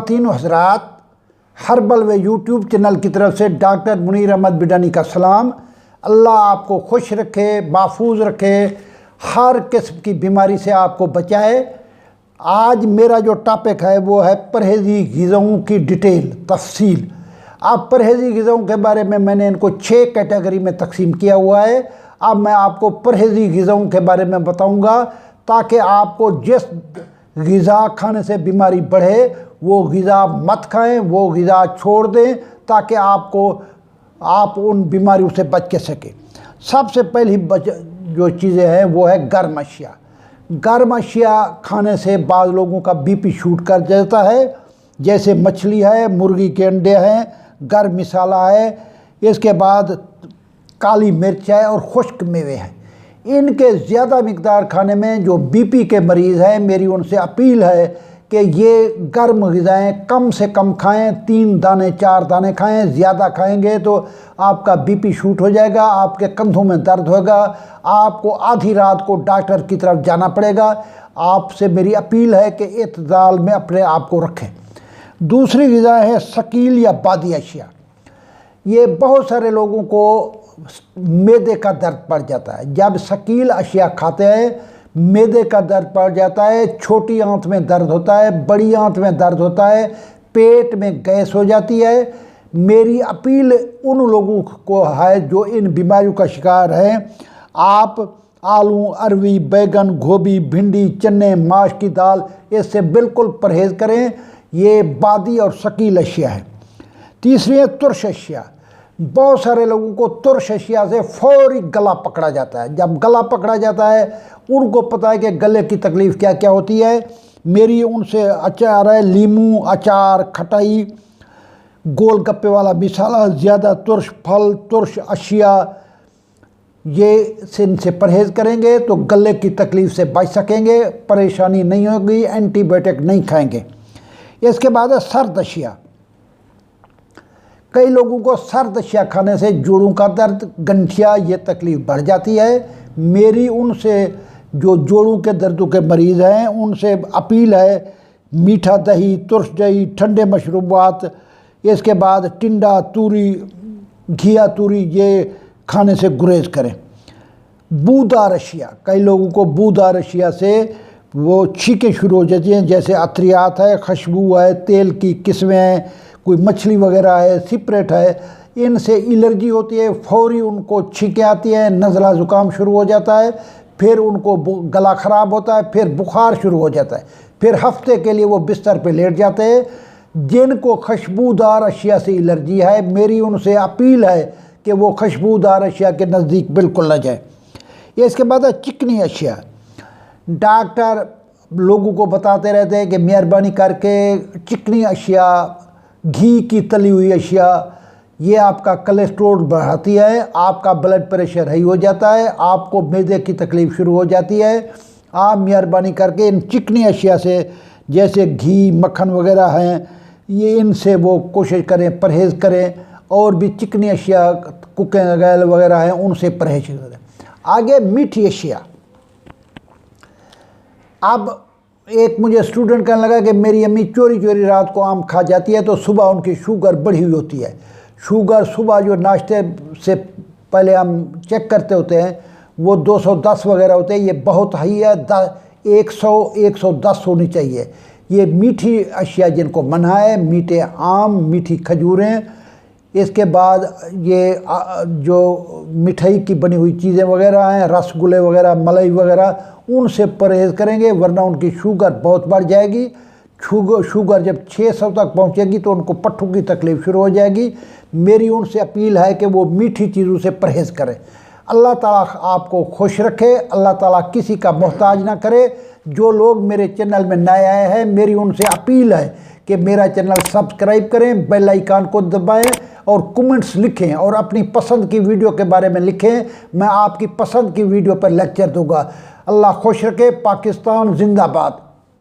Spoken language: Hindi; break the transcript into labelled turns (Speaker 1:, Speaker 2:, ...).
Speaker 1: तीनों हजरात हर्बल व यूट्यूब चैनल की तरफ से डॉक्टर मुनीर अहमद बिडानी का सलाम। अल्लाह आपको खुश रखे, महफूज रखे, हर किस्म की बीमारी से आपको बचाए। आज मेरा जो टॉपिक है वो है परहेज़ी ग़िज़ाओं की डिटेल तफसील। अब परहेज़ी ग़िज़ाओं के बारे में मैंने इनको 6 कैटेगरी में तकसीम किया हुआ है। अब मैं आपको परहेज़ी ग़िज़ाओं के बारे में बताऊंगा ताकि आपको जिस ग़िज़ा खाने से बीमारी बढ़े वो ग़िज़ा मत खाएं, वो ग़िज़ा छोड़ दें ताकि आप उन बीमारियों से बच के सकें। सबसे पहली जो चीज़ें हैं वो है गर्म अशिया। गर्म अशिया खाने से बाज़ लोगों का बीपी शूट कर जाता है, जैसे मछली है, मुर्गी के अंडे हैं, गर्म मसाला है, इसके बाद काली मिर्च है और खुश्क मेवे हैं। इनके ज़्यादा मिकदार खाने में जो बीपी के मरीज़ हैं, मेरी उनसे अपील है कि ये गर्म ग़िज़ाएँ कम से कम खाएं, 3 दाने 4 दाने खाएं। ज़्यादा खाएंगे तो आपका बीपी शूट हो जाएगा, आपके कंधों में दर्द होगा, आपको आधी रात को डॉक्टर की तरफ जाना पड़ेगा। आपसे मेरी अपील है कि इत्दाल में अपने आप को रखें। दूसरी ग़िज़ा है शकील या बादी अशिया। ये बहुत सारे लोगों को मैदे का दर्द पड़ जाता है। जब शकील अशिया खाते हैं मैदे का दर्द पड़ जाता है, छोटी आंत में दर्द होता है, बड़ी आंत में दर्द होता है, पेट में गैस हो जाती है। मेरी अपील उन लोगों को है जो इन बीमारियों का शिकार हैं। आप आलू, अरवी, बैगन, गोभी, भिंडी, चने, माश की दाल, इससे बिल्कुल परहेज़ करें। ये बादी और शकील अशिया है। तीसरी है तुर्श अशिया। बहुत सारे लोगों को तुर्श अशिया से फौरी गला पकड़ा जाता है। जब गला पकड़ा जाता है उनको पता है कि गले की तकलीफ़ क्या क्या होती है। मेरी उनसे अचार है, लीमू अचार, खटाई, गोल गप्पे वाला मिसाला, ज़्यादा तुर्श फल, तुर्श अशिया, ये इनसे परहेज़ करेंगे तो गले की तकलीफ़ से बच सकेंगे, परेशानी नहीं होगी, एंटीबायोटिक नहीं खाएंगे। इसके बाद है सर्द अशिया। कई लोगों को सर्द अशिया खाने से जोड़ों का दर्द, गंठिया, ये तकलीफ़ बढ़ जाती है। मेरी उनसे जो जोड़ों के दर्दों के मरीज़ हैं उनसे अपील है मीठा दही, तुर्श दही, ठंडे मशरूबात, इसके बाद टिंडा, तूरी, घिया तूरी, ये खाने से गुरेज करें। बूदार अशिया। कई लोगों को बूदार अशिया से वो छींकें शुरू हो जाती हैं, जैसे अतरियात है, खुशबू है, तेल की किस्में हैं, कोई मछली वगैरह है, सिपरेट है, इनसे एलर्जी होती है। फौरी उनको छींकें आती हैं, नज़ला ज़ुकाम शुरू हो जाता है, फिर उनको गला ख़राब होता है, फिर बुखार शुरू हो जाता है, फिर हफ्ते के लिए वो बिस्तर पे लेट जाते हैं। जिनको खुशबूदार अशिया से एलर्जी है मेरी उनसे अपील है कि वो खुशबूदार अशिया के नज़दीक बिल्कुल न जाए। इसके बाद है चिकनी अशिया। डॉक्टर लोगों को बताते रहते हैं कि मेहरबानी करके चिकनी अशिया, घी की तली हुई अशिया, ये आपका कोलेस्ट्रोल बढ़ाती है, आपका ब्लड प्रेशर हाई हो जाता है, आपको मैदे की तकलीफ़ शुरू हो जाती है। आप मेहरबानी करके इन चिकनी अशिया से, जैसे घी, मक्खन वगैरह हैं, ये इनसे वो कोशिश करें, परहेज़ करें। और भी चिकनी अशिया, कुकिंग ऑयल वगैरह हैं, उनसे परहेज़ करें। आगे मीठी अशिया। अब एक मुझे स्टूडेंट कहने लगा कि मेरी अम्मी चोरी चोरी रात को आम खा जाती है तो सुबह उनकी शुगर बढ़ी हुई होती है। शुगर सुबह जो नाश्ते से पहले हम चेक करते होते हैं वो 210 वगैरह होते हैं, ये बहुत हाई है, 100-110 होनी चाहिए। ये मीठी अशिया जिनको मना है, मीठे आम, मीठी खजूरें, इसके बाद ये जो मिठाई की बनी हुई चीज़ें वगैरह हैं, रसगुल्ले वगैरह, मलाई वगैरह, उनसे परहेज़ करेंगे, वरना उनकी शुगर बहुत बढ़ जाएगी। शुगर जब 600 तक पहुंचेगी तो उनको पट्ठों की तकलीफ़ शुरू हो जाएगी। मेरी उनसे अपील है कि वो मीठी चीज़ों से परहेज़ करें। अल्लाह ताला आपको खुश रखे, अल्लाह ताला किसी का मोहताज ना करे। जो लोग मेरे चैनल में नए आए हैं मेरी उनसे अपील है कि मेरा चैनल सब्सक्राइब करें, बेल आइकन को दबाएं और कमेंट्स लिखें और अपनी पसंद की वीडियो के बारे में लिखें। मैं आपकी पसंद की वीडियो पर लेक्चर दूंगा। अल्लाह खुश रखे। पाकिस्तान जिंदाबाद।